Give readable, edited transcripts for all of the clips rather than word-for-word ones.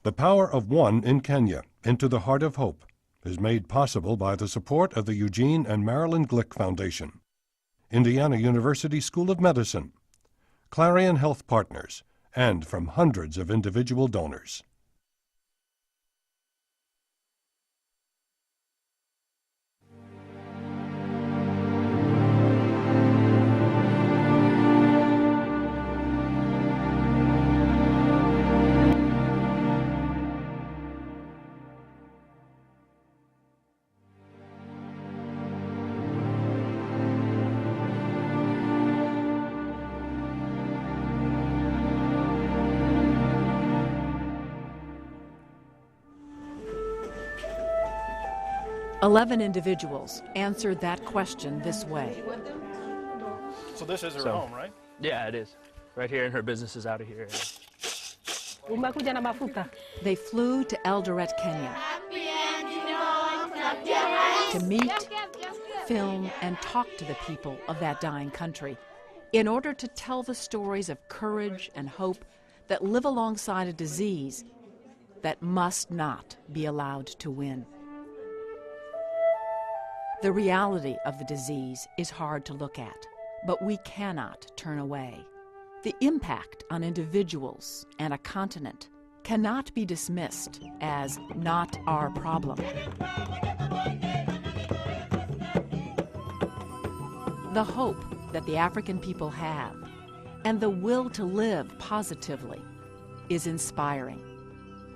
The power of one in Kenya, Into the Heart of Hope, is made possible by the support of the Eugene and Marilyn Glick Foundation, Indiana University School of Medicine, Clarion Health Partners, and from hundreds of individual donors. "11 individuals answered that question this way. So this is her home, right? Yeah, it is. Right here, and her business is out of here. They flew to Eldoret, Kenya, to meet, film, and talk to the people of that dying country in order to tell the stories of courage and hope that live alongside a disease that must not be allowed to win. The reality of the disease is hard to look at, but we cannot turn away. The impact on individuals and a continent cannot be dismissed as not our problem. The hope that the African people have and the will to live positively is inspiring.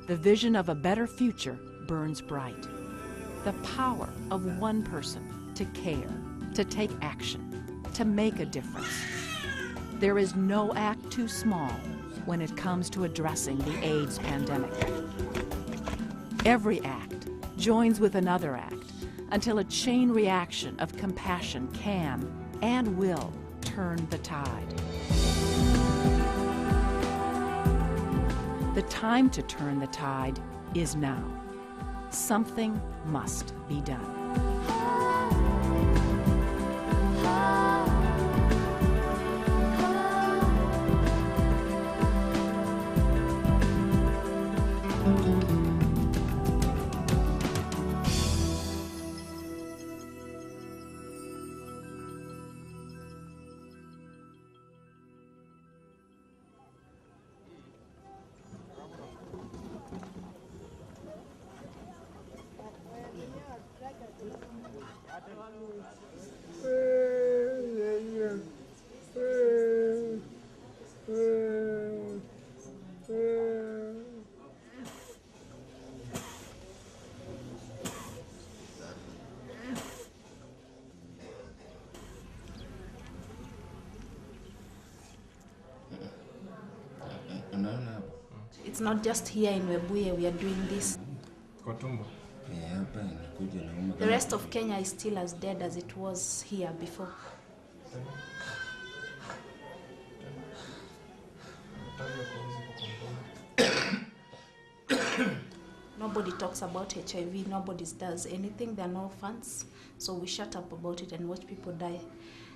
The vision of a better future burns bright. The power of one person to care, to take action, to make a difference. There is no act too small when it comes to addressing the AIDS pandemic. Every act joins with another act until a chain reaction of compassion can and will turn the tide. The time to turn the tide is now. Something must be done. It's not just here in Webuye we are doing this. The rest of Kenya is still as dead as it was here before. Nobody talks about HIV, nobody does anything, there are no funds, so we shut up about it and watch people die.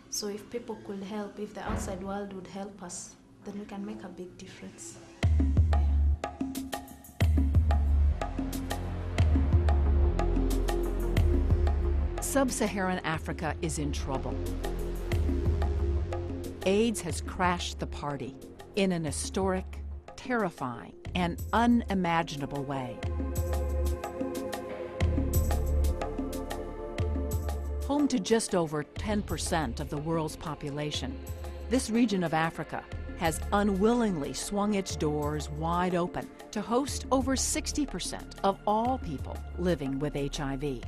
So if people could help, if the outside world would help us, then we can make a big difference. Sub-Saharan Africa is in trouble. AIDS has crashed the party in an historic, terrifying, and unimaginable way. Home to just over 10% of the world's population, this region of Africa has unwillingly swung its doors wide open to host over 60% of all people living with HIV.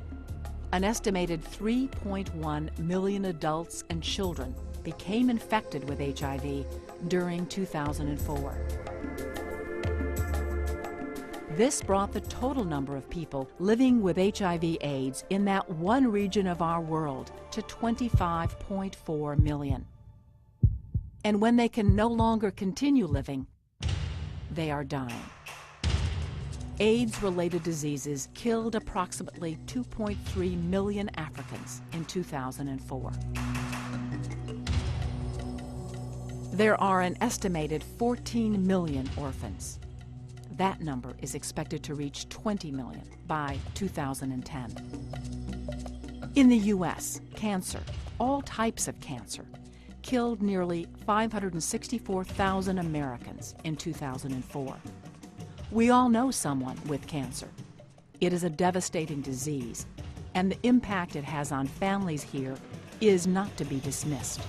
An estimated 3.1 million adults and children became infected with HIV during 2004. This brought the total number of people living with HIV/AIDS in that one region of our world to 25.4 million. And when they can no longer continue living, they are dying. AIDS-related diseases killed approximately 2.3 million Africans in 2004. There are an estimated 14 million orphans. That number is expected to reach 20 million by 2010. In the U.S., cancer, all types of cancer, killed nearly 564,000 Americans in 2004. We all know someone with cancer. It is a devastating disease, and the impact it has on families here is not to be dismissed.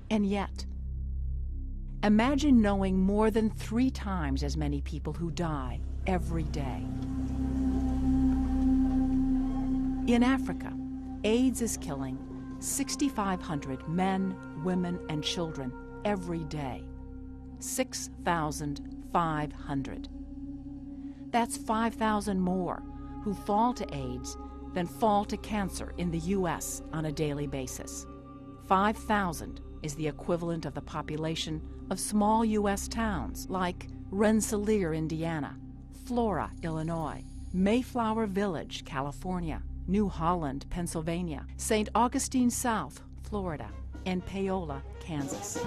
And yet, imagine knowing more than 3 times as many people who die every day. In Africa, AIDS is killing 6,500 men, women, and children every day. 6,500. That's 5,000 more who fall to AIDS than fall to cancer in the U.S. on a daily basis. 5,000 is the equivalent of the population of small U.S. towns like Rensselaer, Indiana, Flora, Illinois, Mayflower Village, California, New Holland, Pennsylvania, St. Augustine South, Florida, and Paola, Kansas.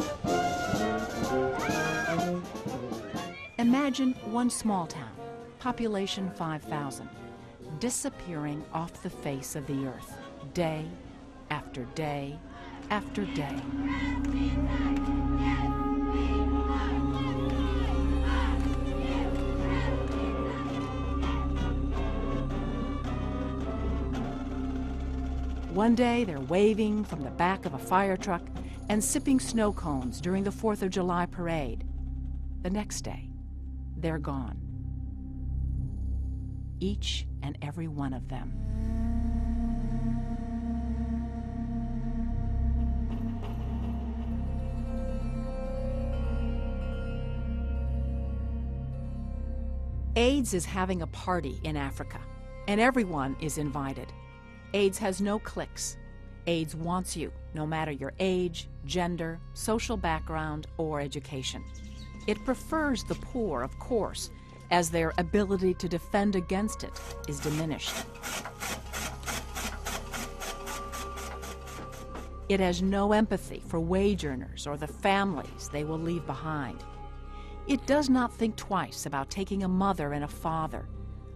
Imagine one small town, population 5,000, disappearing off the face of the earth, day after day after day. One day, they're waving from the back of a fire truck and sipping snow cones during the 4th of July parade. The next day, they're gone. Each and every one of them. AIDS is having a party in Africa, and everyone is invited. AIDS has no cliques. AIDS wants you, no matter your age, gender, social background, or education. It prefers the poor, of course, as their ability to defend against it is diminished. It has no empathy for wage earners or the families they will leave behind. It does not think twice about taking a mother and a father,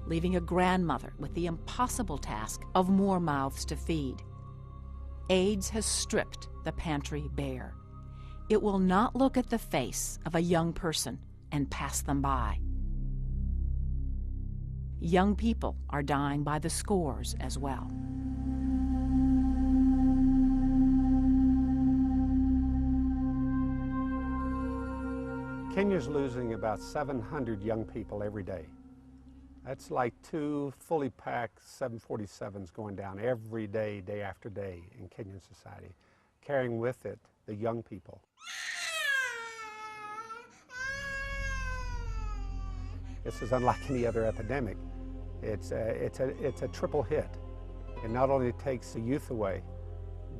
leaving a grandmother with the impossible task of more mouths to feed. AIDS has stripped the pantry bare. It will not look at the face of a young person and pass them by. Young people are dying by the scores as well. Kenya's losing about 700 young people every day. That's like 2 fully packed 747s going down every day, day after day in Kenyan society, carrying with it the young people. This is unlike any other epidemic. It's a triple hit. It not only takes the youth away,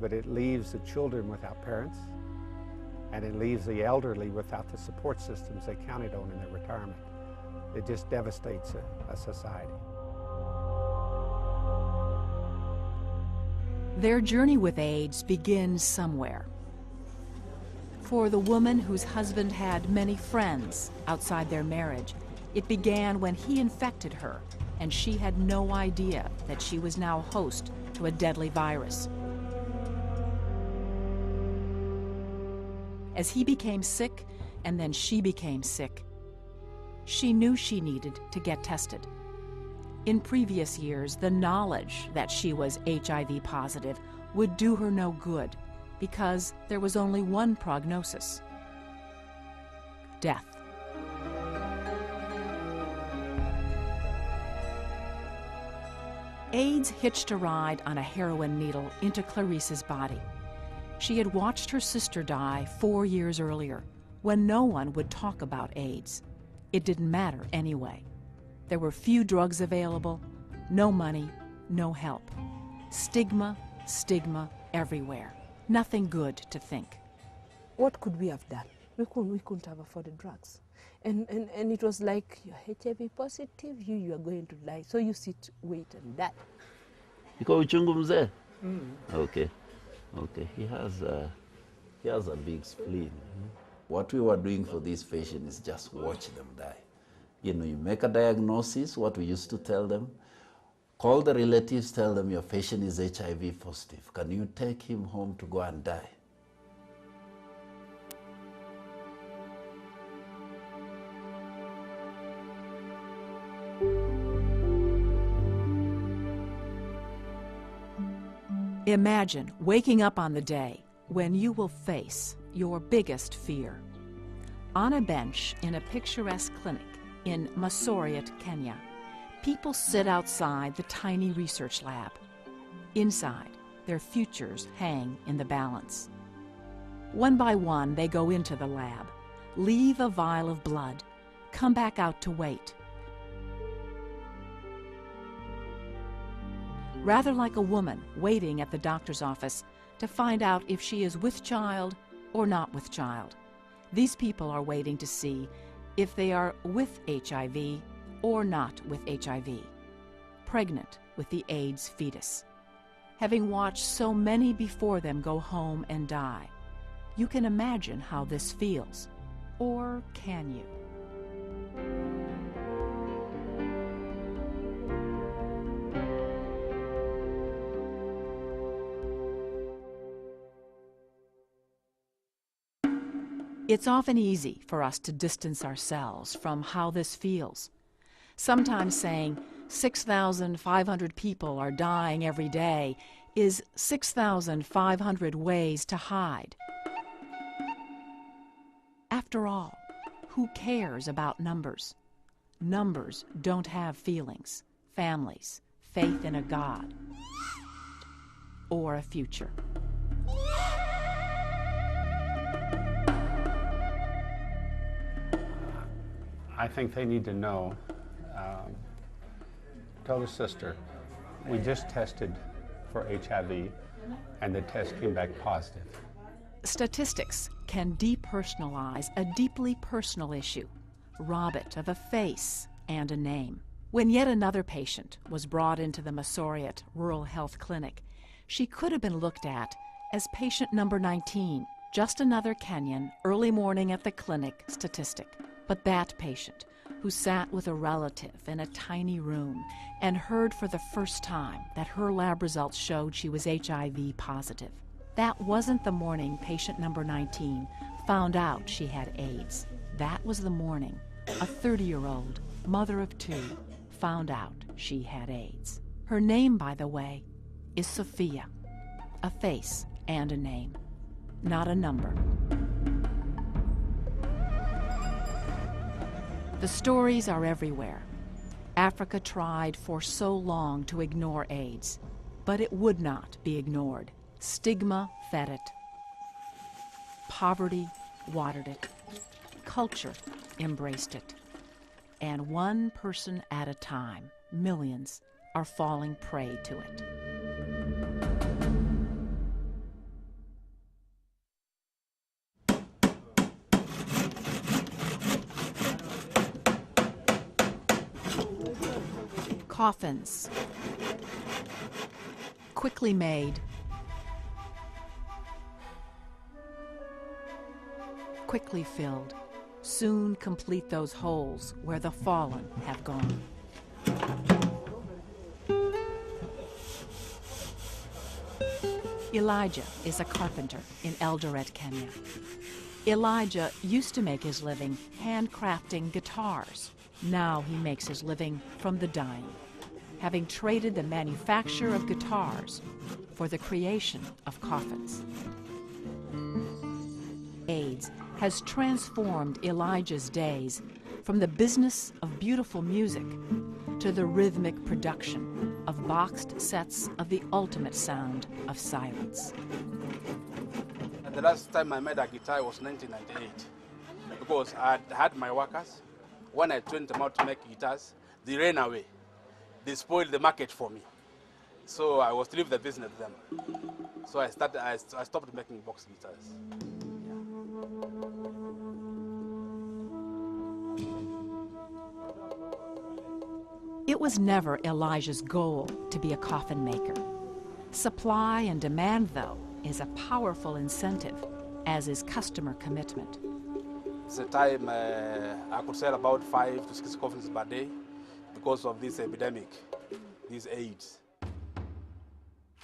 but it leaves the children without parents, and it leaves the elderly without the support systems they counted on in their retirement. It just devastates a society. Their journey with AIDS begins somewhere. For the woman whose husband had many friends outside their marriage, it began when he infected her, and she had no idea that she was now host to a deadly virus. As he became sick, and then she became sick, she knew she needed to get tested. In previous years, the knowledge that she was HIV positive would do her no good because there was only one prognosis: death. AIDS hitched a ride on a heroin needle into Clarice's body. She had watched her sister die 4 years earlier, when no one would talk about AIDS. It didn't matter anyway. There were few drugs available, no money, no help. Stigma, stigma everywhere. Nothing good to think. What could we have done? We couldn't have afforded drugs. And it was like, you're HIV positive, you are going to die. So you sit, wait, and die. Iko uchungu mzee? Okay. He has a big spleen. What we were doing for these patients is just watch them die. You know, you make a diagnosis, what we used to tell them, call the relatives, tell them your patient is HIV positive. Can you take him home to go and die? Imagine waking up on the day when you will face your biggest fear. On a bench in a picturesque clinic in Masoriat, Kenya, people sit outside the tiny research lab. Inside, their futures hang in the balance. One by one, they go into the lab, leave a vial of blood, come back out to wait. Rather like a woman waiting at the doctor's office to find out if she is with child or not with child. These people are waiting to see if they are with HIV or not with HIV, pregnant with the AIDS fetus. Having watched so many before them go home and die, you can imagine how this feels. Or can you? It's often easy for us to distance ourselves from how this feels. Sometimes saying 6,500 people are dying every day is 6,500 ways to hide. After all, who cares about numbers? Numbers don't have feelings, families, faith in a God, or a future. I think they need to know, tell the sister, we just tested for HIV and the test came back positive. Statistics can depersonalize a deeply personal issue, rob it of a face and a name. When yet another patient was brought into the Masoriat Rural Health Clinic, she could have been looked at as patient number 19, just another Kenyan early morning at the clinic statistic. But that patient, who sat with a relative in a tiny room and heard for the first time that her lab results showed she was HIV positive, that wasn't the morning patient number 19 found out she had AIDS. That was the morning a 30-year-old mother of 2 found out she had AIDS. Her name, by the way, is Sophia, a face and a name, not a number. The stories are everywhere. Africa tried for so long to ignore AIDS, but it would not be ignored. Stigma fed it. Poverty watered it. Culture embraced it. And one person at a time, millions are falling prey to it. Coffins, quickly made, quickly filled, soon complete those holes where the fallen have gone. Elijah is a carpenter in Eldoret, Kenya. Elijah used to make his living handcrafting guitars. Now he makes his living from the dying, having traded the manufacture of guitars for the creation of coffins. AIDS has transformed Elijah's days from the business of beautiful music to the rhythmic production of boxed sets of the ultimate sound of silence. The last time I made a guitar was 1998, because I had my workers. When I trained them out to make guitars, they ran away. They spoiled the market for me. So I was to leave the business with them. So I stopped making box guitars. It was never Elijah's goal to be a coffin maker. Supply and demand, though, is a powerful incentive, as is customer commitment. It's a time I could sell about 5 to 6 coffins per day because of this epidemic, these AIDS.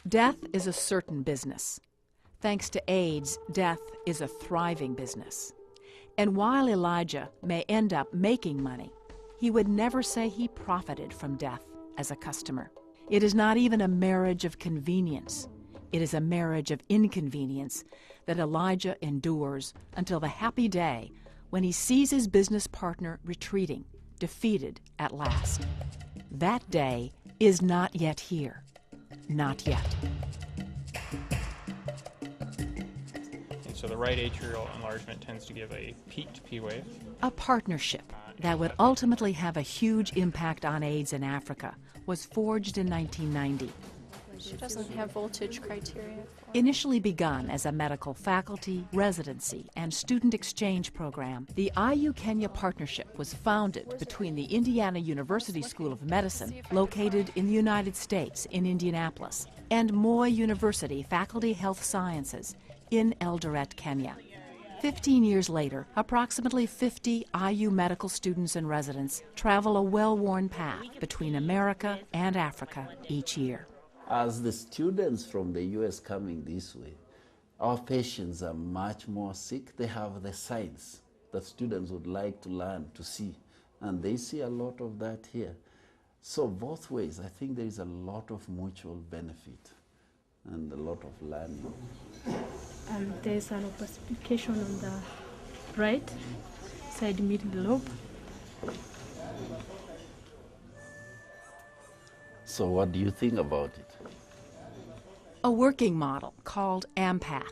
Death is a certain business. Thanks to AIDS, death is a thriving business. And while Elijah may end up making money, he would never say he profited from death as a customer. It is not even a marriage of convenience. It is a marriage of inconvenience that Elijah endures until the happy day when he sees his business partner retreating, defeated at last. That day is not yet here. Not yet. And so the right atrial enlargement tends to give a peaked P wave. A partnership that would ultimately have a huge impact on AIDS in Africa was forged in 1990. She doesn't have voltage criteria. Initially begun as a medical faculty, residency, and student exchange program, the IU Kenya Partnership was founded between the Indiana University School of Medicine, located in the United States in Indianapolis, and Moi University Faculty Health Sciences in Eldoret, Kenya. 15 years later, approximately 50 IU medical students and residents travel a well-worn path between America and Africa each year. As the students from the US coming this way, our patients are much more sick. They have the signs that students would like to learn to see, and they see a lot of that here. So both ways, I think there is a lot of mutual benefit and a lot of learning. There's an opacification on the right side middle lobe. So what do you think about it? A working model called AMPATH,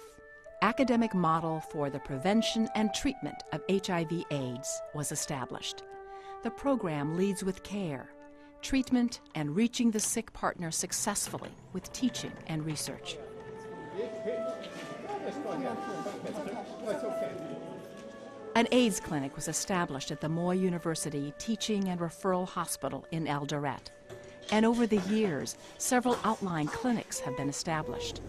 Academic Model for the Prevention and Treatment of HIV/AIDS, was established. The program leads with care, treatment, and reaching the sick partner successfully with teaching and research. An AIDS clinic was established at the Moi University Teaching and Referral Hospital in Eldoret. And over the years, several outlying clinics have been established.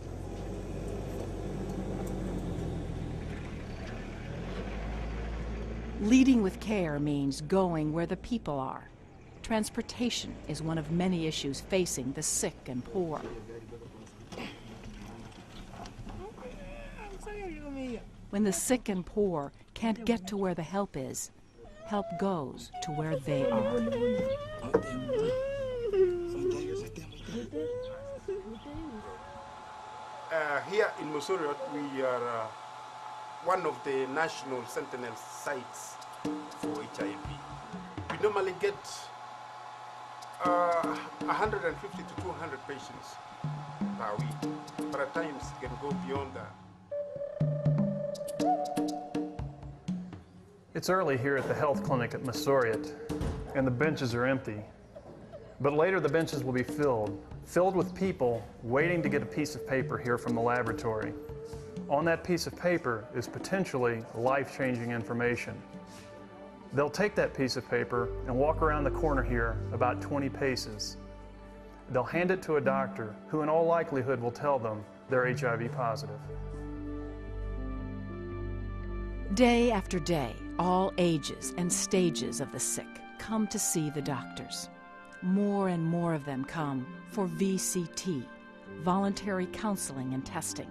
Leading with care means going where the people are. Transportation is one of many issues facing the sick and poor. When the sick and poor can't get to where the help is, help goes to where they are. Here in Mosoriot, we are one of the national sentinel sites for HIV. We normally get 150 to 200 patients per week, but at times it can go beyond that. It's early here at the health clinic at Mosoriot, and the benches are empty. But later the benches will be filled with people waiting to get a piece of paper here from the laboratory. On that piece of paper is potentially life-changing information. They'll take that piece of paper and walk around the corner here about 20 paces. They'll hand it to a doctor who in all likelihood will tell them they're HIV positive. Day after day, all ages and stages of the sick come to see the doctors. More and more of them come for VCT, voluntary counseling and testing.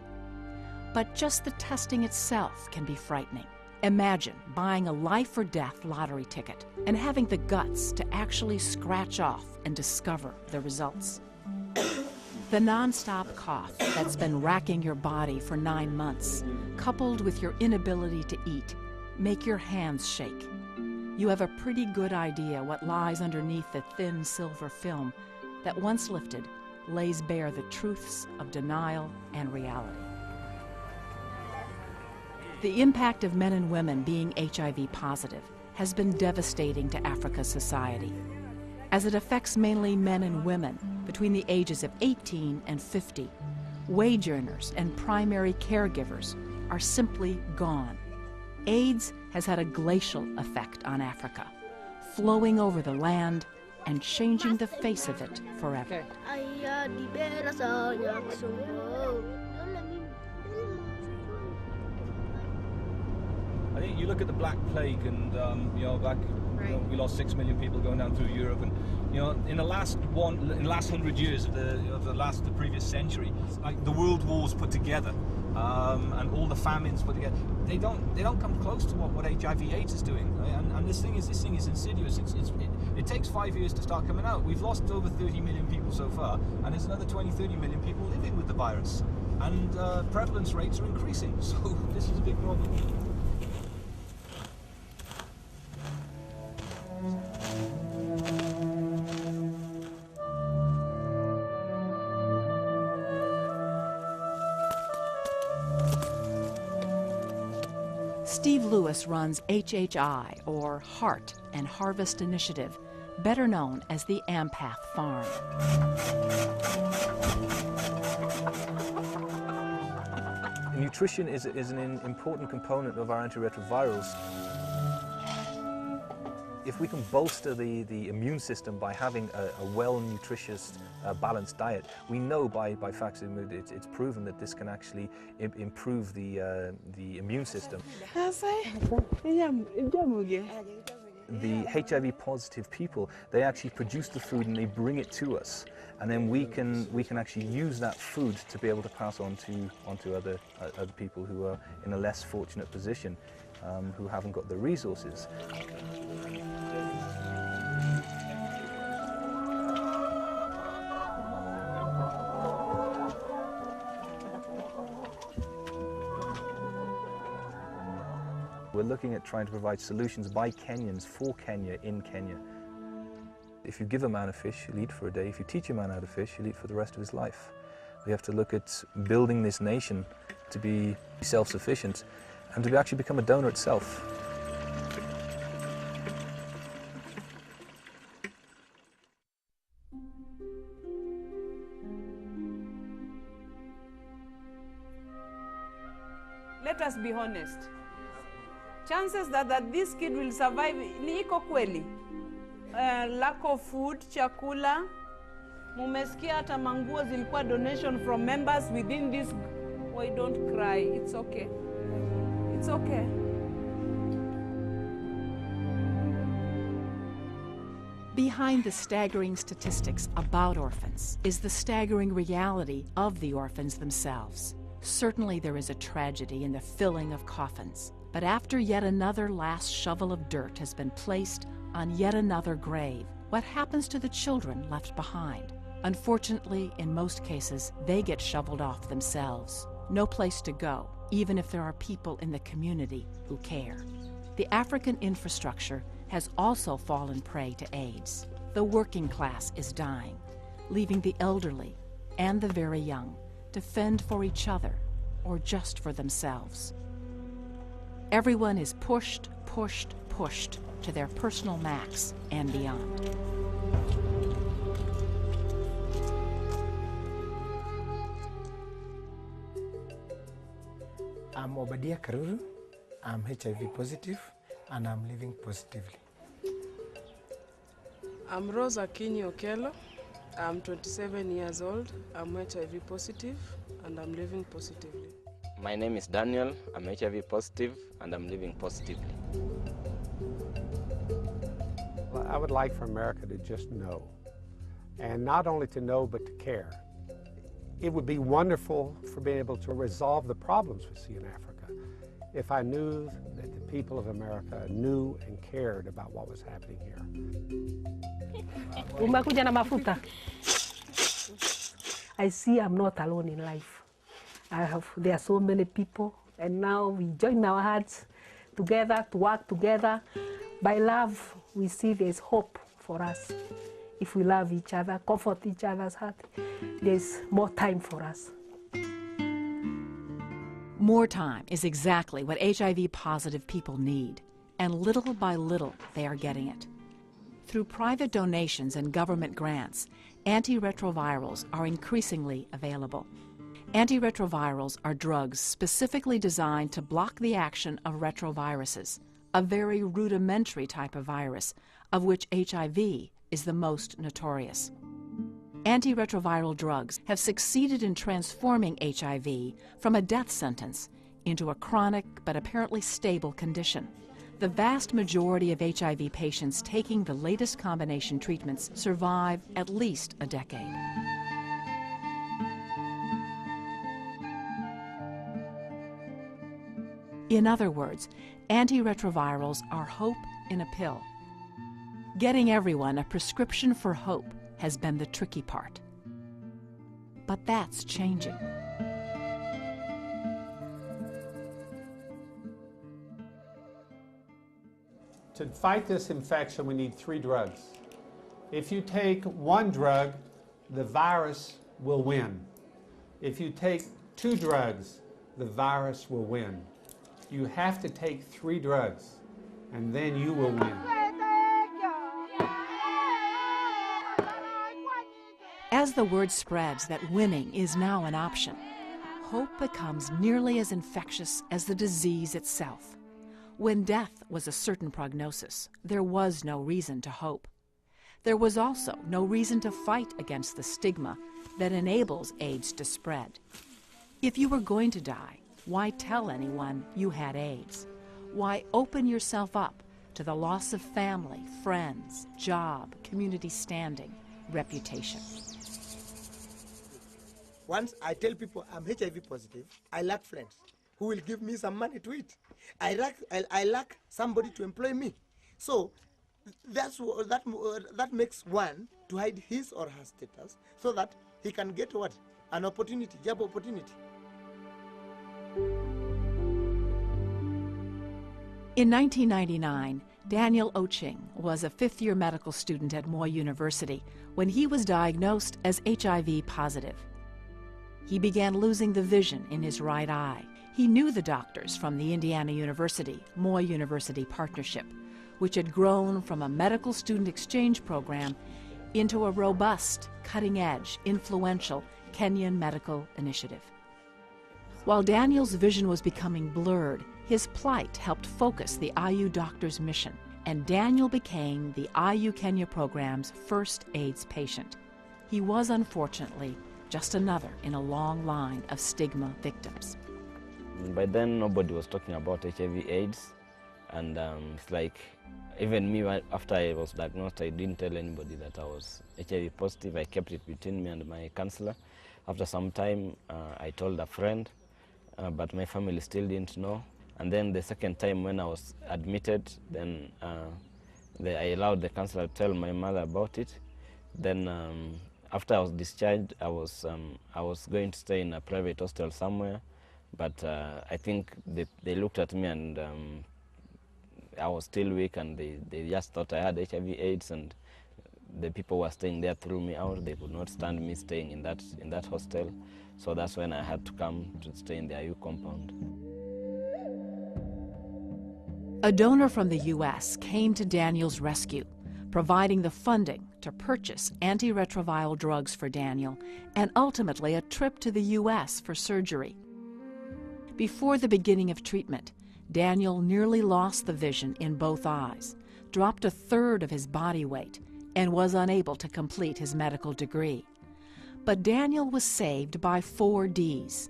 But just the testing itself can be frightening. Imagine buying a life or death lottery ticket and having the guts to actually scratch off and discover the results. The nonstop cough that's been racking your body for 9 months, coupled with your inability to eat, make your hands shake. You have a pretty good idea what lies underneath the thin silver film that, once lifted, lays bare the truths of denial and reality. The impact of men and women being HIV positive has been devastating to Africa's society, as it affects mainly men and women between the ages of 18 and 50. Wage earners and primary caregivers are simply gone. AIDS has had a glacial effect on Africa, flowing over the land and changing the face of it forever. I think you look at the Black Plague, and we lost 6 million people going down through Europe, and in the last 100 years of the previous century, like the world wars put together, and all the famines put together, they don't come close to what HIV/AIDS is doing. And this thing is insidious. It takes 5 years to start coming out. We've lost over 30 million people so far, and there's another 20-30 million people living with the virus, and prevalence rates are increasing. So this is a big problem. Steve Lewis runs HHI, or Heart and Harvest Initiative, better known as the Ampath Farm. Nutrition is an important component of our antiretrovirals. If we can bolster the immune system by having a well-nutritious, balanced diet, we know by facts it's proven that this can actually improve the immune system. The HIV positive people, they actually produce the food and they bring it to us, and then we can actually use that food to be able to pass on to other people who are in a less fortunate position, who haven't got the resources. We're looking at trying to provide solutions by Kenyans for Kenya in Kenya. If you give a man a fish, he'll eat for a day. If you teach a man how to fish, he'll eat for the rest of his life. We have to look at building this nation to be self-sufficient and to actually become a donor itself. Let us be honest. Chances that this kid will survive ni iko kweli. Lack of food, chakula. Mumesikia hata manguo zilikuwa donation from members within this. Why don't cry? It's okay. It's okay. Behind the staggering statistics about orphans is the staggering reality of the orphans themselves. Certainly there is a tragedy in the filling of coffins. But after yet another last shovel of dirt has been placed on yet another grave, what happens to the children left behind? Unfortunately, in most cases, they get shoveled off themselves. No place to go, even if there are people in the community who care. The African infrastructure has also fallen prey to AIDS. The working class is dying, leaving the elderly and the very young to fend for each other or just for themselves. Everyone is pushed, pushed, pushed to their personal max and beyond. I'm Obadia Karuru. I'm HIV positive and I'm living positively. I'm Rosa Kini Okello. I'm 27 years old. I'm HIV positive and I'm living positively. My name is Daniel. I'm HIV positive and I'm living positively. Well, I would like for America to just know, and not only to know but to care. It would be wonderful for being able to resolve the problems we see in Africa if I knew that the people of America knew and cared about what was happening here. Umekuja na mafuta. I see I'm not alone in life. There are so many people, and now we join our hearts together to work together. By love, we see there's hope for us. If we love each other, comfort each other's heart, there's more time for us. More time is exactly what HIV-positive people need, and little by little they are getting it. Through private donations and government grants, antiretrovirals are increasingly available. Antiretrovirals are drugs specifically designed to block the action of retroviruses, a very rudimentary type of virus, of which HIV is the most notorious. Antiretroviral drugs have succeeded in transforming HIV from a death sentence into a chronic but apparently stable condition. The vast majority of HIV patients taking the latest combination treatments survive at least a decade. In other words, antiretrovirals are hope in a pill. Getting everyone a prescription for hope has been the tricky part. But that's changing. To fight this infection, we need 3 drugs. If you take 1 drug, the virus will win. If you take 2 drugs, the virus will win. You have to take 3 drugs, and then you will win. As the word spreads that winning is now an option, hope becomes nearly as infectious as the disease itself. When death was a certain prognosis, there was no reason to hope. There was also no reason to fight against the stigma that enables AIDS to spread. If you were going to die, why tell anyone you had AIDS? Why open yourself up to the loss of family, friends, job, community standing, reputation? Once I tell people I'm HIV positive, I lack friends who will give me some money to eat. I lack somebody to employ me. So that makes one to hide his or her status so that he can get what? An opportunity, job opportunity. In 1999, Daniel Oching was a 5th-year medical student at Moy University when he was diagnosed as HIV positive. He began losing the vision in his right eye. He knew the doctors from the Indiana University, Moy University Partnership, which had grown from a medical student exchange program into a robust, cutting-edge, influential Kenyan medical initiative. While Daniel's vision was becoming blurred, his plight helped focus the IU doctors' mission, and Daniel became the IU Kenya program's first AIDS patient. He was, unfortunately, just another in a long line of stigma victims. By then, nobody was talking about HIV/AIDS, and it's like, even me, after I was diagnosed, I didn't tell anybody that I was HIV positive. I kept it between me and my counselor. After some time, I told a friend, but my family still didn't know. And then the second time when I was admitted, then I allowed the counselor to tell my mother about it. Then after I was discharged, I was going to stay in a private hostel somewhere, but I think they looked at me and I was still weak, and they just thought I had HIV/AIDS, and the people who were staying there threw me out. They could not stand me staying in that hostel, so that's when I had to come to stay in the IU compound. A donor from the U.S. came to Daniel's rescue, providing the funding to purchase antiretroviral drugs for Daniel and ultimately a trip to the U.S. for surgery. Before the beginning of treatment, Daniel nearly lost the vision in both eyes, dropped 1/3 of his body weight, and was unable to complete his medical degree. But Daniel was saved by 4 Ds: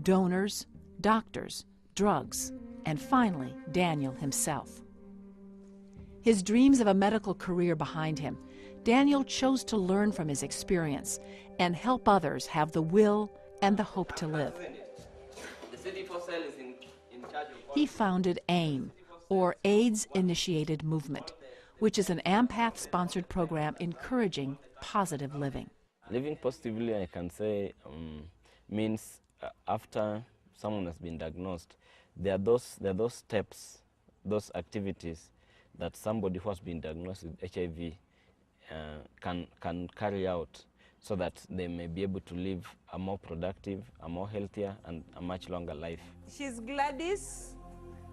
donors, doctors, drugs, and finally, Daniel himself. His dreams of a medical career behind him, Daniel chose to learn from his experience and help others have the will and the hope to live. He founded AIM, or AIDS Initiated Movement, which is an AMPATH-sponsored program encouraging positive living. Living positively, I can say, means after someone has been diagnosed, there are those steps, those activities that somebody who has been diagnosed with HIV can carry out so that they may be able to live a more productive, a more healthier, and a much longer life. She's Gladys.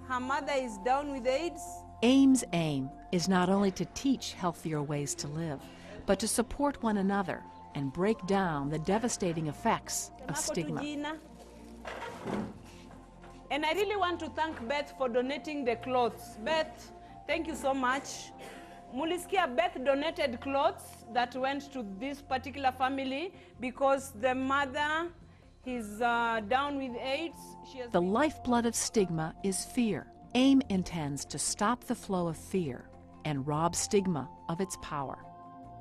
Her mother is down with AIDS. AIM's aim is not only to teach healthier ways to live, but to support one another and break down the devastating effects of stigma. And I really want to thank Beth for donating the clothes. Beth, thank you so much. Mulisikia, Beth donated clothes that went to this particular family because the mother He's down with AIDS. The lifeblood of stigma is fear. AIM intends to stop the flow of fear and rob stigma of its power.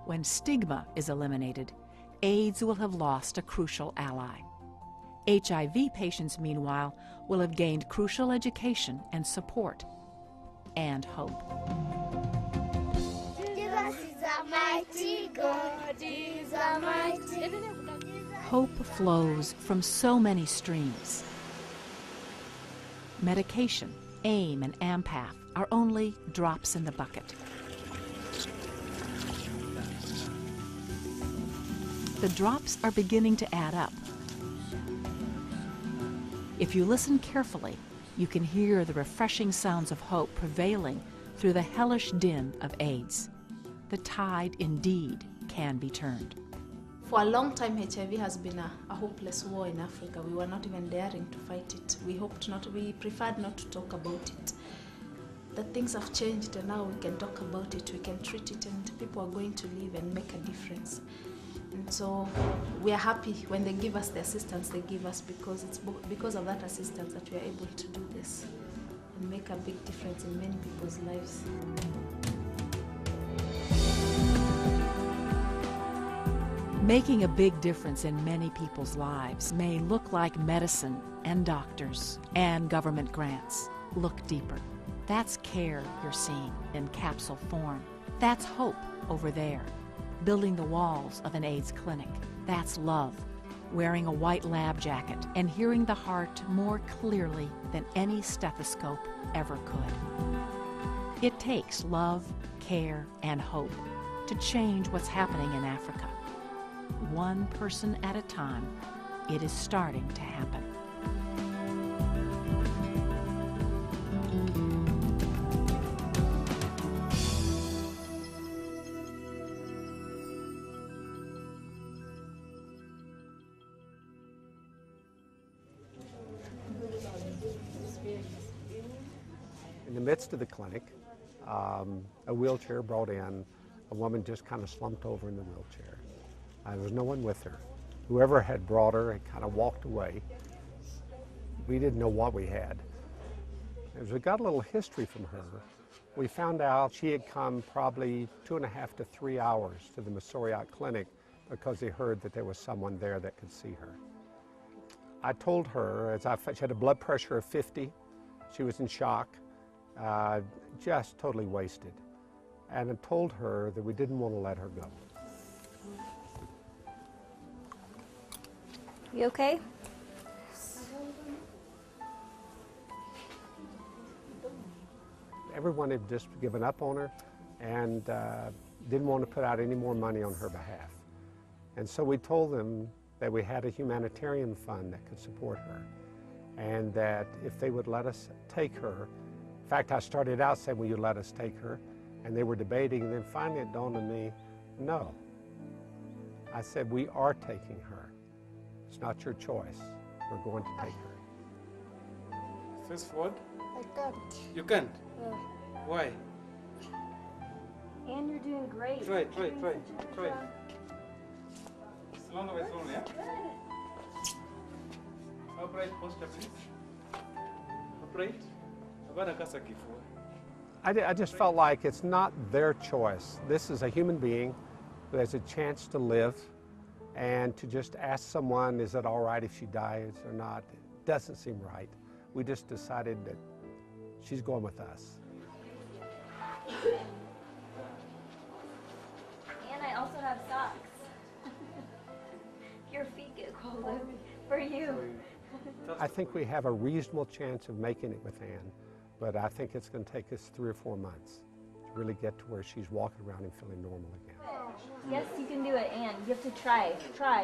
When stigma is eliminated, AIDS will have lost a crucial ally. HIV patients, meanwhile, will have gained crucial education and support and hope. Jesus is a mighty God, He is a mighty. Hope flows from so many streams. Medication, AIM and AMPATH are only drops in the bucket. The drops are beginning to add up. If you listen carefully, you can hear the refreshing sounds of hope prevailing through the hellish din of AIDS. The tide indeed can be turned. For a long time, HIV has been a hopeless war in Africa. We were not even daring to fight it. We preferred not to talk about it. That things have changed and now we can talk about it, we can treat it, and people are going to live and make a difference. And so we are happy when they give us the assistance they give us, because it's because of that assistance that we are able to do this and make a big difference in many people's lives. Making a big difference in many people's lives may look like medicine and doctors and government grants. Look deeper. That's care you're seeing in capsule form. That's hope over there. Building the walls of an AIDS clinic. That's love. Wearing a white lab jacket and hearing the heart more clearly than any stethoscope ever could. It takes love, care, and hope to change what's happening in Africa. One person at a time, it is starting to happen. In the midst of the clinic, a wheelchair brought in. A woman just kind of slumped over in the wheelchair. There was no one with her. Whoever had brought her had kind of walked away. We didn't know what we had. As we got a little history from her, we found out she had come probably 2.5 to 3 hours to the Masoriot Clinic because they heard that there was someone there that could see her. I told her, she had a blood pressure of 50, she was in shock, just totally wasted. And I told her that we didn't want to let her go. You okay? Everyone had just given up on her and didn't want to put out any more money on her behalf. And so we told them that we had a humanitarian fund that could support her, and that if they would let us take her, in fact, I started out saying, will you let us take her? And they were debating, and then finally it dawned on me, no. I said, we are taking her. It's not your choice. We're going to take her. Face forward. I can't. You can't? Yeah. Why? And you're doing great. Try. Slowly, yeah? Upright posture, please. Upright. I just felt like it's not their choice. This is a human being who has a chance to live, and to just ask someone, is it all right if she dies or not, it doesn't seem right. We just decided that she's going with us. And I also have socks. Your feet get cold for you. I think we have a reasonable chance of making it with Ann, but I think it's going to take us 3 or 4 months to really get to where she's walking around and feeling normal again. Yes, you can do it, Ann. You have to try.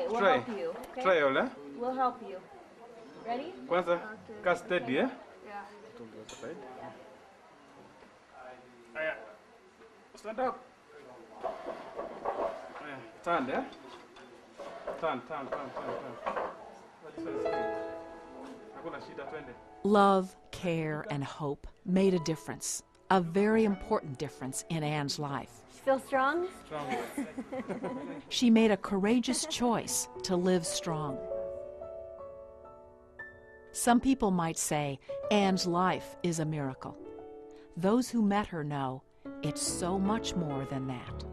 We'll help you. Okay? Try, Ola. We'll help you. Ready? Kwanza, kaa steady, eh? Yeah. Stand up. Turn, yeah? Turn. Love, care, and hope made a difference, a very important difference in Ann's life. Feel strong? Strong. She made a courageous choice to live strong. Some people might say Anne's life is a miracle. Those who met her know it's so much more than that.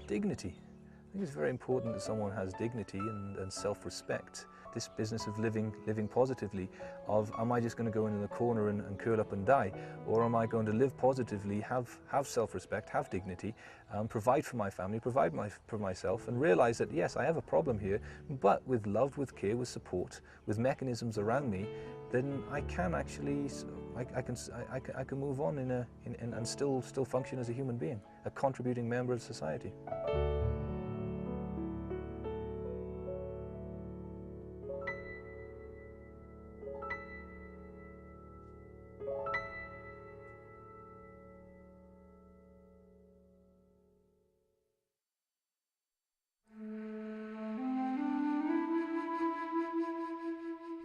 Dignity. I think it's very important that someone has dignity and self-respect. This business of living positively, of am I just going to go into the corner and curl up and die, or am I going to live positively, have self-respect, have dignity, provide for my family, provide for myself, and realize that yes, I have a problem here, but with love, with care, with support, with mechanisms around me, then I can actually, I can move on and still function as a human being, a contributing member of society.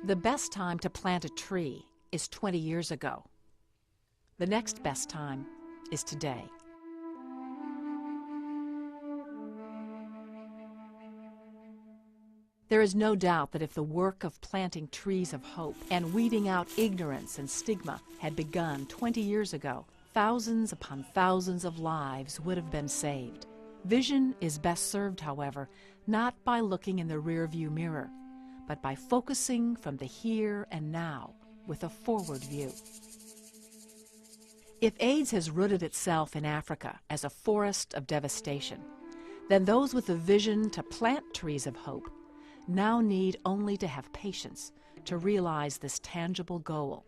The best time to plant a tree is 20 years ago. The next best time is today. There is no doubt that if the work of planting trees of hope and weeding out ignorance and stigma had begun 20 years ago, thousands upon thousands of lives would have been saved. Vision is best served, however, not by looking in the rearview mirror, but by focusing from the here and now with a forward view. If AIDS has rooted itself in Africa as a forest of devastation, then those with a vision to plant trees of hope now need only to have patience to realize this tangible goal,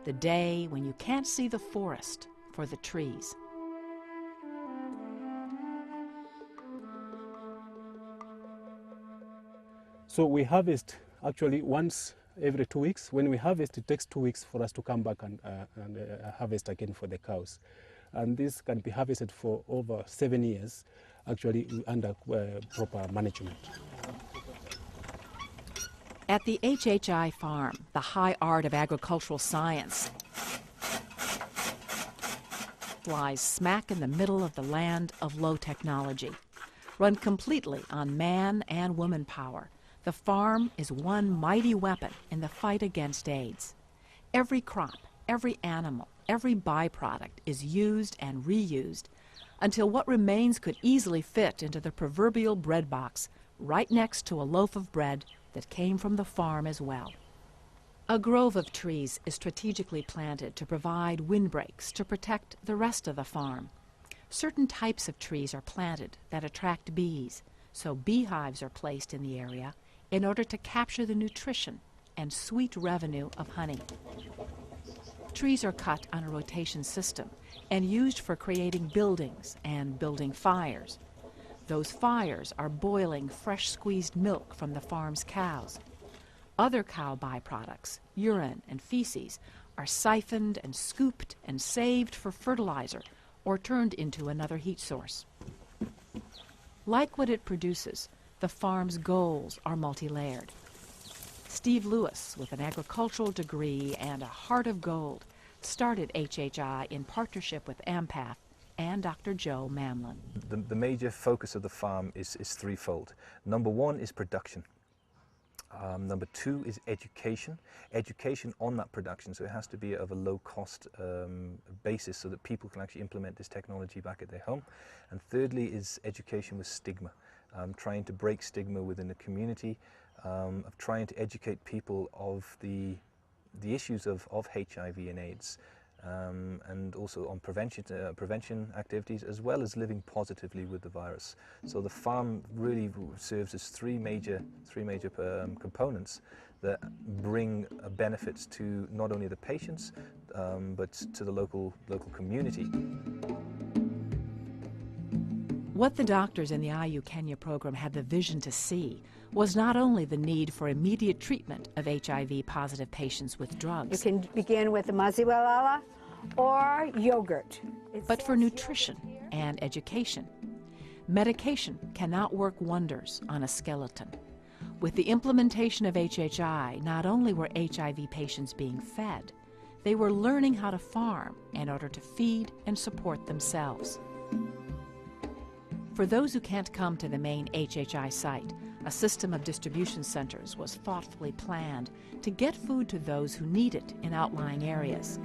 the day when you can't see the forest for the trees. So we harvest actually once every 2 weeks. When we harvest, it takes 2 weeks for us to come back and harvest again for the cows. And this can be harvested for over 7 years, actually under proper management. At the HHI farm, the high art of agricultural science lies smack in the middle of the land of low technology. Run completely on man and woman power, the farm is one mighty weapon in the fight against AIDS. Every crop, every animal, every byproduct is used and reused until what remains could easily fit into the proverbial bread box right next to a loaf of bread that came from the farm as well. A grove of trees is strategically planted to provide windbreaks to protect the rest of the farm. Certain types of trees are planted that attract bees, so beehives are placed in the area in order to capture the nutrition and sweet revenue of honey. Trees are cut on a rotation system and used for creating buildings and building fires. Those fires are boiling fresh squeezed milk from the farm's cows. Other cow byproducts, urine and feces, are siphoned and scooped and saved for fertilizer or turned into another heat source. Like what it produces, the farm's goals are multi-layered. Steve Lewis, with an agricultural degree and a heart of gold, started HHI in partnership with AMPATH and Dr. Joe Mamlin. The major focus of the farm is threefold. Number one is production. Number two is education on that production, so it has to be of a low-cost basis so that people can actually implement this technology back at their home. And thirdly is education with stigma, trying to break stigma within the community, of trying to educate people of the issues of HIV and AIDS, and also on prevention activities, as well as living positively with the virus. So the farm really serves as three major components that bring benefits to not only the patients, but to the local community. What the doctors in the IU Kenya program had the vision to see was not only the need for immediate treatment of HIV-positive patients with drugs. You can begin with the maziwa lala or yogurt. But for nutrition and education. Medication cannot work wonders on a skeleton. With the implementation of HHI, not only were HIV patients being fed, they were learning how to farm in order to feed and support themselves. For those who can't come to the main HHI site, A system of distribution centers was thoughtfully planned to get food to those who need it in outlying areas.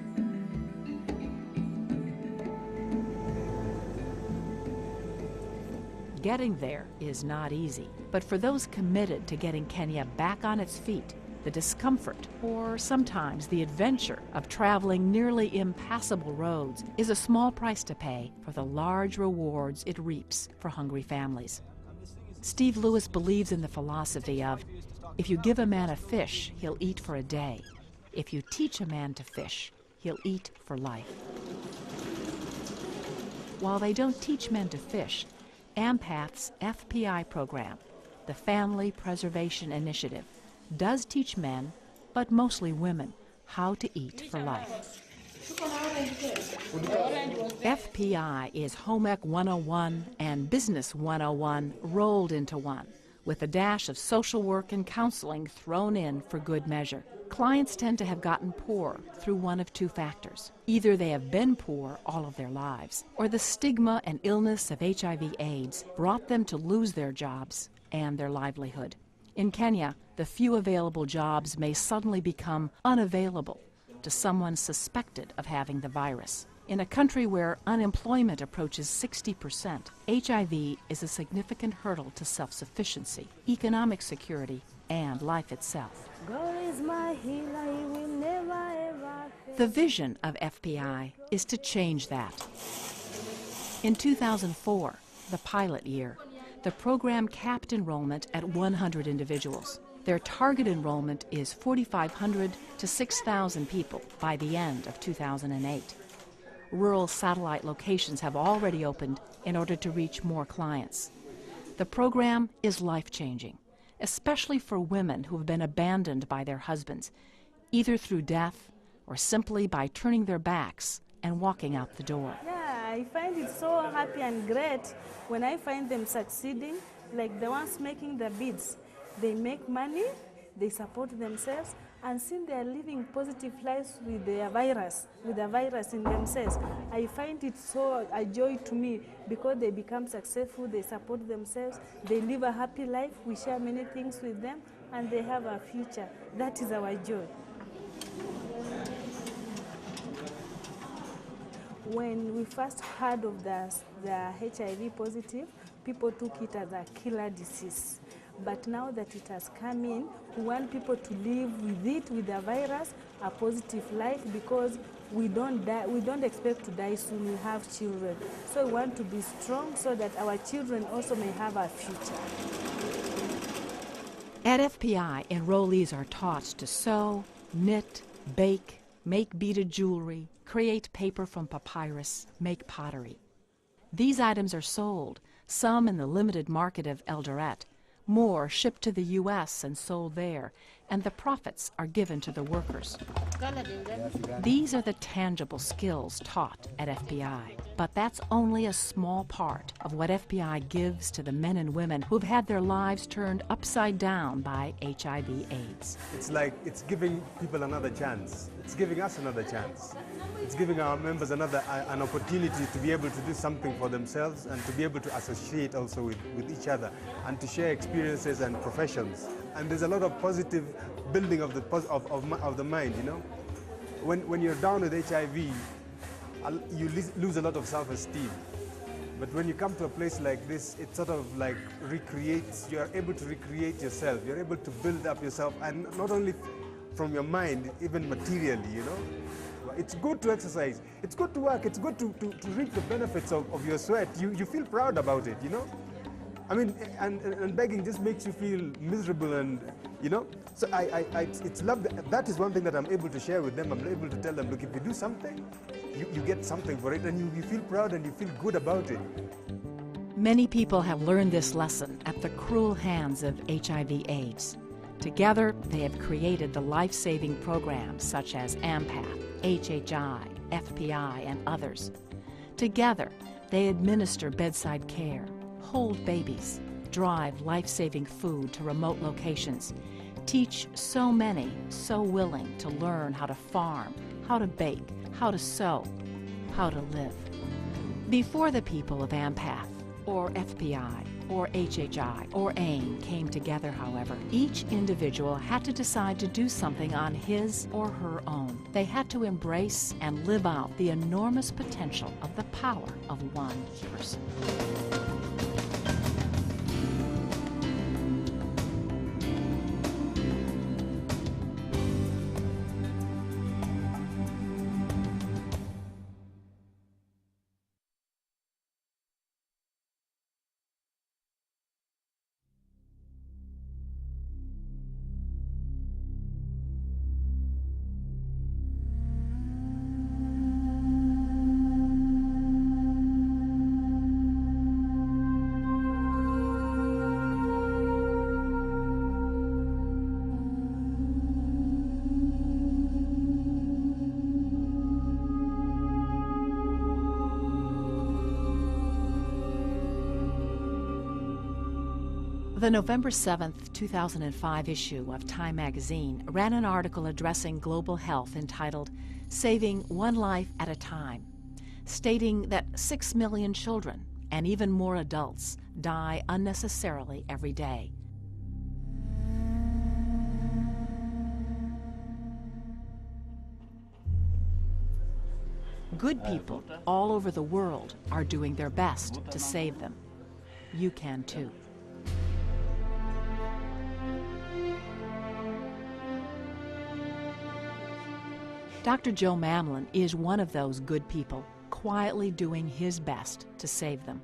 Getting there is not easy, but for those committed to getting Kenya back on its feet, the discomfort, or sometimes the adventure, of traveling nearly impassable roads is a small price to pay for the large rewards it reaps for hungry families. Steve Lewis believes in the philosophy of, if you give a man a fish, he'll eat for a day. If you teach a man to fish, he'll eat for life. While they don't teach men to fish, AMPATH's FPI program, the Family Preservation Initiative, does teach men, but mostly women, how to eat for life. FPI is Home Ec 101 and Business 101 rolled into one, with a dash of social work and counseling thrown in for good measure. Clients tend to have gotten poor through one of two factors. Either they have been poor all of their lives, or the stigma and illness of HIV/AIDS brought them to lose their jobs and their livelihood. In Kenya, the few available jobs may suddenly become unavailable to someone suspected of having the virus. In a country where unemployment approaches 60%, HIV is a significant hurdle to self-sufficiency, economic security, and life itself. God is my healer, he will never ever fail. The vision of FPI is to change that. In 2004, the pilot year, the program capped enrollment at 100 individuals. Their target enrollment is 4,500 to 6,000 people by the end of 2008. Rural satellite locations have already opened in order to reach more clients. The program is life-changing, especially for women who have been abandoned by their husbands, either through death or simply by turning their backs and walking out the door. Yeah, I find it so happy and great when I find them succeeding, like the ones making the beads. They make money, they support themselves, and since they are living positive lives with the virus in themselves, I find it so a joy to me because they become successful, they support themselves, they live a happy life, we share many things with them, and they have a future. That is our joy. When we first heard of the HIV positive, people took it as a killer disease. But now that it has come in, we want people to live with it, with the virus, a positive life, because we don't expect to die soon. We have children. So we want to be strong so that our children also may have a future. At FPI, enrollees are taught to sew, knit, bake, make beaded jewelry, create paper from papyrus, make pottery. These items are sold, some in the limited market of Eldoret, more shipped to the U.S. and sold there, and the profits are given to the workers. These are the tangible skills taught at FPI, but that's only a small part of what FPI gives to the men and women who've had their lives turned upside down by HIV/AIDS. It's like it's giving people another chance. It's giving us another chance. It's giving our members an opportunity to be able to do something for themselves and to be able to associate also with each other and to share experiences and professions. And there's a lot of positive building of the mind, you know. When you're down with HIV, you lose a lot of self-esteem. But when you come to a place like this, it sort of like recreates, you're able to recreate yourself, you're able to build up yourself, and not only from your mind, even materially, you know. It's good to exercise, it's good to work, it's good to reap the benefits of your sweat. You feel proud about it, you know. I mean, and begging just makes you feel miserable, and you know. So it's love. That is one thing that I'm able to share with them. I'm able to tell them, look, if you do something, you get something for it, and you feel proud and you feel good about it. Many people have learned this lesson at the cruel hands of HIV/AIDS. Together, they have created the life-saving programs such as AMPATH, HHI, FPI, and others. Together, they administer bedside care, hold babies, drive life-saving food to remote locations, teach so many so willing to learn how to farm, how to bake, how to sew, how to live. Before the people of AMPATH, or FPI, or HHI or AIM came together, however, each individual had to decide to do something on his or her own. They had to embrace and live out the enormous potential of the power of one person. The November 7, 2005 issue of Time magazine ran an article addressing global health entitled Saving One Life at a Time, stating that 6 million children and even more adults die unnecessarily every day. Good people all over the world are doing their best to save them. You can too. Dr. Joe Mamlin is one of those good people, quietly doing his best to save them.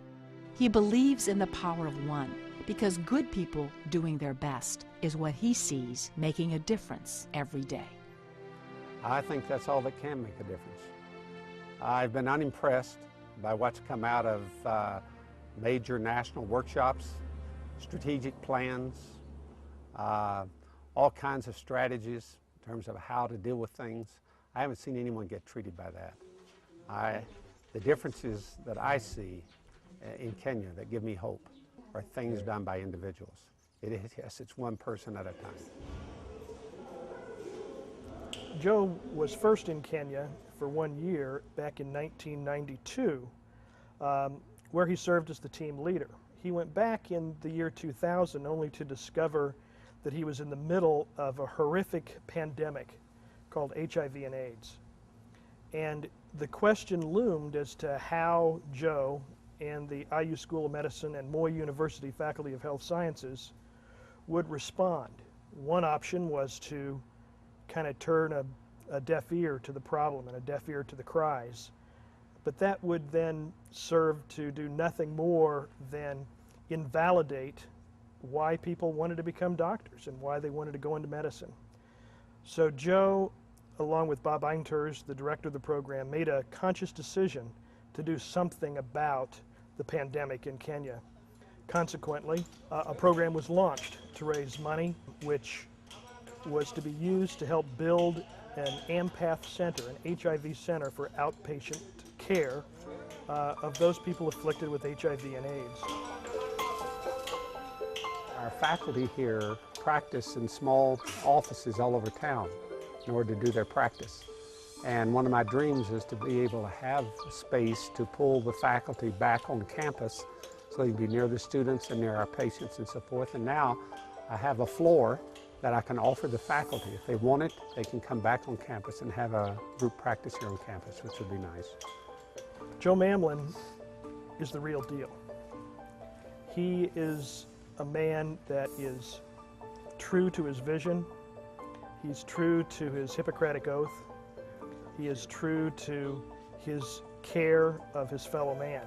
He believes in the power of one, because good people doing their best is what he sees making a difference every day. I think that's all that can make a difference. I've been unimpressed by what's come out of major national workshops, strategic plans, all kinds of strategies in terms of how to deal with things. I haven't seen anyone get treated by that. The differences that I see in Kenya that give me hope are things done by individuals. Yes, it's one person at a time. Joe was first in Kenya for 1 year back in 1992, where he served as the team leader. He went back in the year 2000 only to discover that he was in the middle of a horrific pandemic called HIV and AIDS. And the question loomed as to how Joe and the IU School of Medicine and Moi University Faculty of Health Sciences would respond. One option was to kind of turn a deaf ear to the problem and a deaf ear to the cries. But that would then serve to do nothing more than invalidate why people wanted to become doctors and why they wanted to go into medicine. So Joe, along with Bob Einters, the director of the program, made a conscious decision to do something about the pandemic in Kenya. Consequently, a program was launched to raise money, which was to be used to help build an AMPATH center, an HIV center for outpatient care of those people afflicted with HIV and AIDS. Our faculty here practice in small offices all over town in order to do their practice. And one of my dreams is to be able to have space to pull the faculty back on campus so they can be near the students and near our patients and so forth. And now I have a floor that I can offer the faculty. If they want it, they can come back on campus and have a group practice here on campus, which would be nice. Joe Mamlin is the real deal. He is a man that is true to his vision. He's true to his Hippocratic oath. He is true to his care of his fellow man.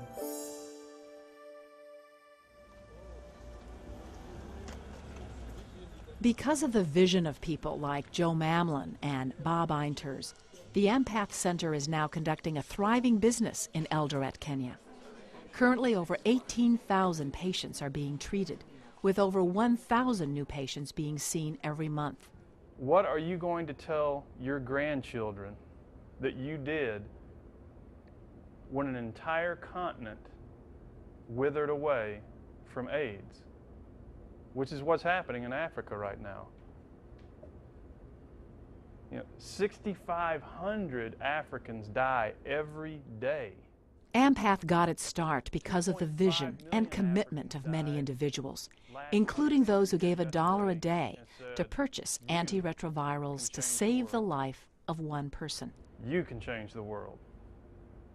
Because of the vision of people like Joe Mamlin and Bob Einters, the AMPATH Center is now conducting a thriving business in Eldoret, Kenya. Currently, over 18,000 patients are being treated, with over 1,000 new patients being seen every month. What are you going to tell your grandchildren that you did when an entire continent withered away from AIDS, which is what's happening in Africa right now? 6,500 Africans die every day. AMPATH got its start because of the vision and commitment of many individuals, including those who gave $1 a day to purchase antiretrovirals to save the life of one person. You can change the world.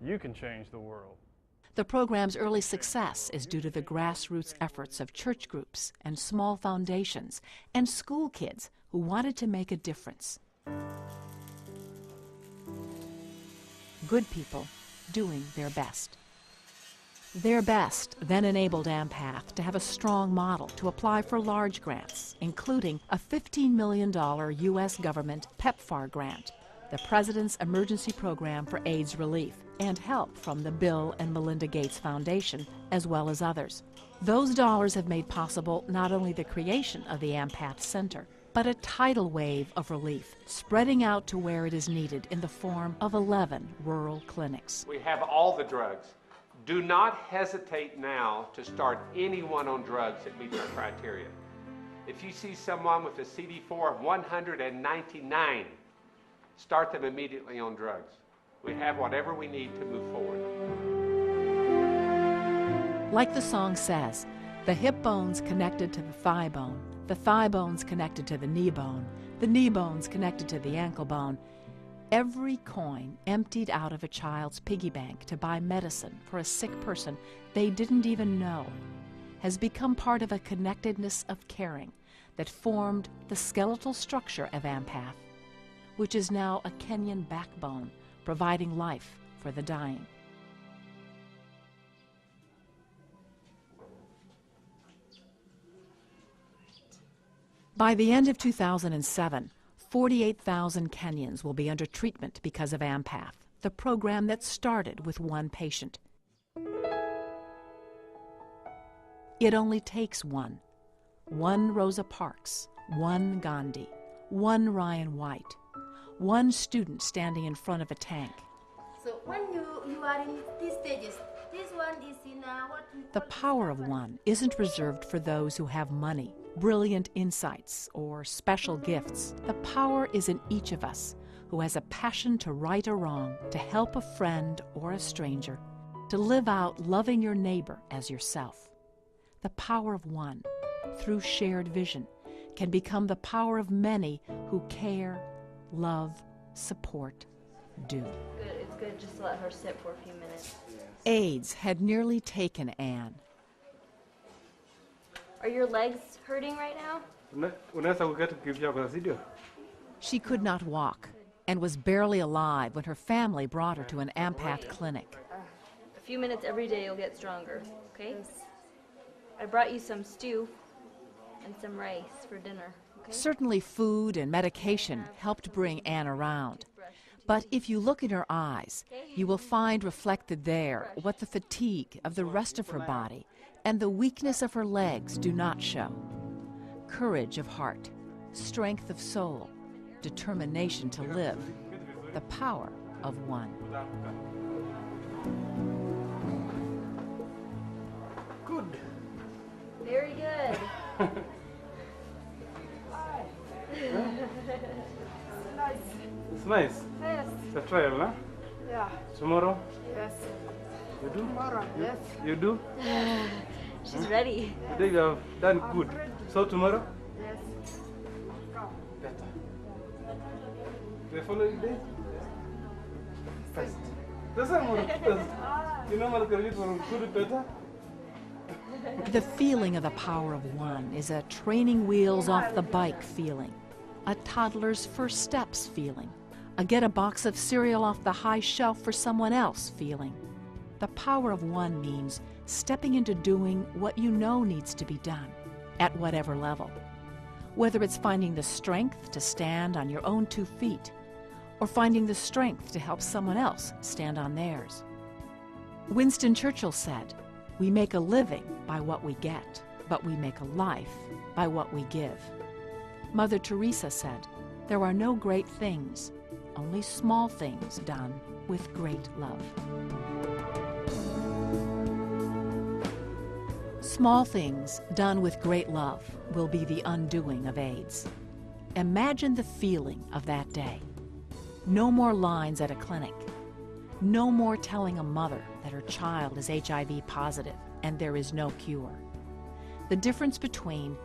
You can change the world. The program's early success is due to the grassroots efforts of church groups and small foundations and school kids who wanted to make a difference. Good people doing their best. Their best then enabled AMPATH to have a strong model to apply for large grants, including a $15 million U.S. government PEPFAR grant, the President's Emergency Program for AIDS Relief, and help from the Bill and Melinda Gates Foundation, as well as others. Those dollars have made possible not only the creation of the AMPATH Center, but a tidal wave of relief spreading out to where it is needed in the form of 11 rural clinics. We have all the drugs. Do not hesitate now to start anyone on drugs that meet our criteria. If you see someone with a CD4 of 199, start them immediately on drugs. We have whatever we need to move forward. Like the song says, the hip bone's connected to the thigh bone's connected to the knee bone's connected to the ankle bone. Every coin emptied out of a child's piggy bank to buy medicine for a sick person they didn't even know has become part of a connectedness of caring that formed the skeletal structure of AMPATH, which is now a Kenyan backbone providing life for the dying. By the end of 2007, 48,000 Kenyans will be under treatment because of AMPATH, the program that started with one patient. It only takes one Rosa Parks, one Gandhi, one Ryan White, one student standing in front of a tank. So when you are in these stages, this one is in what we The power of one isn't reserved for those who have money, brilliant insights, or special gifts. The power is in each of us who has a passion to right a wrong, to help a friend or a stranger, to live out loving your neighbor as yourself. The power of one, through shared vision, can become the power of many who care, love, support, do. Good. It's good just to let her sit for a few minutes. AIDS had nearly taken Anne. Are your legs hurting right now? Unaweza kukimbia kwa video? She could not walk and was barely alive when her family brought her to an AMPATH clinic. A few minutes every day you'll get stronger, okay? I brought you some stew and some rice for dinner, okay? Certainly food and medication helped bring Anne around. But if you look in her eyes, you will find reflected there what the fatigue of the rest of her body and the weakness of her legs do not show. Courage of heart, strength of soul, determination to live, the power of one. Good. Very good. It's nice. Yes. It's a trial, huh? Yeah. Tomorrow? Yes. You do? Tomorrow, yes. You do? She's ready. Today you have done good. So tomorrow? Yes. Better. The following day? First. That's how you know what good better? The feeling of the power of one is a training wheels off the bike feeling, a toddler's first steps feeling, a get a box of cereal off the high shelf for someone else feeling. The power of one means stepping into doing what you know needs to be done, at whatever level. Whether it's finding the strength to stand on your own 2 feet, or finding the strength to help someone else stand on theirs. Winston Churchill said, "We make a living by what we get, but we make a life by what we give." Mother Teresa said, "There are no great things, only small things done with great love." Small things done with great love will be the undoing of AIDS. Imagine the feeling of that day. No more lines at a clinic. No more telling a mother that her her child is HIV positive and there is no cure. The difference between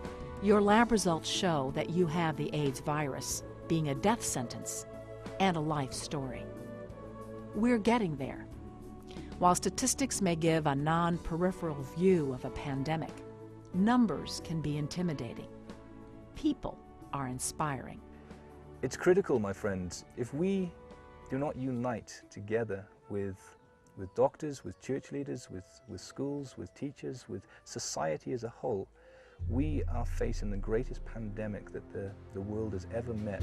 your lab results show that you have the AIDS virus being a death sentence and a life story. We're getting there. While statistics may give a non-peripheral view of a pandemic, numbers can be intimidating. People are inspiring. It's critical, my friends, if we do not unite together with doctors, with church leaders, with schools, with teachers, with society as a whole, we are facing the greatest pandemic that the world has ever met.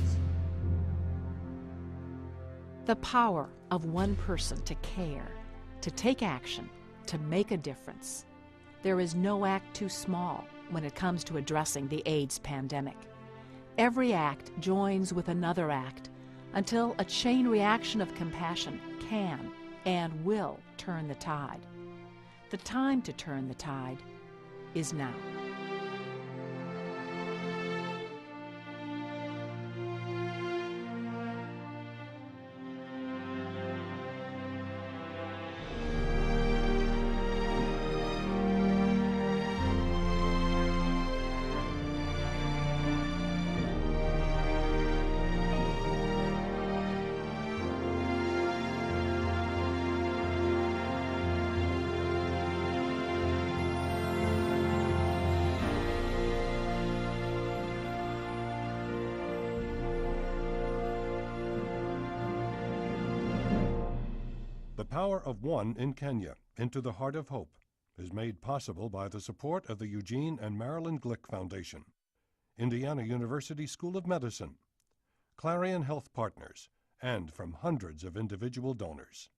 The power of one person to care, to take action, to make a difference. There is no act too small when it comes to addressing the AIDS pandemic. Every act joins with another act until a chain reaction of compassion can and will turn the tide. The time to turn the tide is now. The Power of One in Kenya, Into the Heart of Hope, is made possible by the support of the Eugene and Marilyn Glick Foundation, Indiana University School of Medicine, Clarion Health Partners, and from hundreds of individual donors.